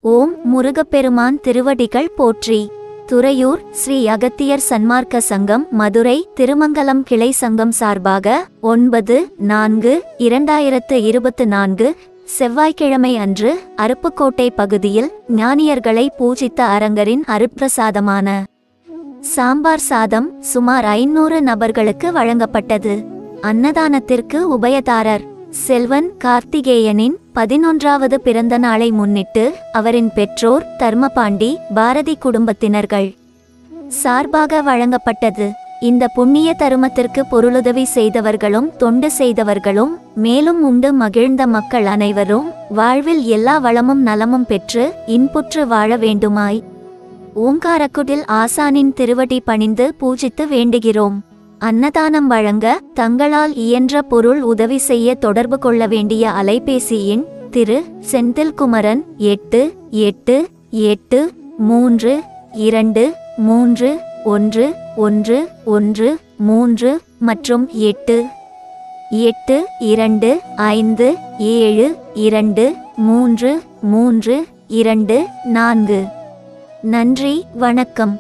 ஓம் முருகப்பெருமான் திருவடிகள் போற்றி. துறையூர் ஸ்ரீ அகத்தியர் சன்மார்க்க சங்கம் மதுரை திருமங்கலம் கிளை சங்கம் சார்பாக 9/4/2024 செவ்வாய்க்கிழமை அன்று அருப்புக்கோட்டை பகுதியில் ஞானியர்களை பூஜித்த அரங்கரின் அருட்பிரசாதமான சாம்பார் சாதம் சுமார் 500 நபர்களுக்கு வழங்கப்பட்டது. அன்னதானத்திற்கு உபயதாரர் செல்வன் கார்த்திகேயனின் 11வது பிறந்த நாளை முன்னிட்டு அவரின் பெற்றோர் தர்மபாண்டி பாரதி குடும்பத்தினர்கள் சார்பாக வழங்கப்பட்டது. இந்த புண்ணிய தருமத்திற்கு பொருளுதவி செய்தவர்களும் தொண்டு செய்தவர்களும் மேலும் உண்டு மகிழ்ந்த மக்கள் அனைவரும் வாழ்வில் எல்லா வளமும் நலமும் பெற்று இன்புற்று வாழ வேண்டுமாய் ஓங்காரக்குடில் ஆசானின் திருவடி பணிந்து பூஜித்து வேண்டுகிறோம். அன்னதானம் வழங்க தங்களால் இயன்ற பொருள் உதவி செய்ய தொடர்பு கொள்ள வேண்டிய அலைபேசி எண் திரு செந்தில்குமரன் 8883231113 மற்றும் 8825722334. நன்றி, வணக்கம்.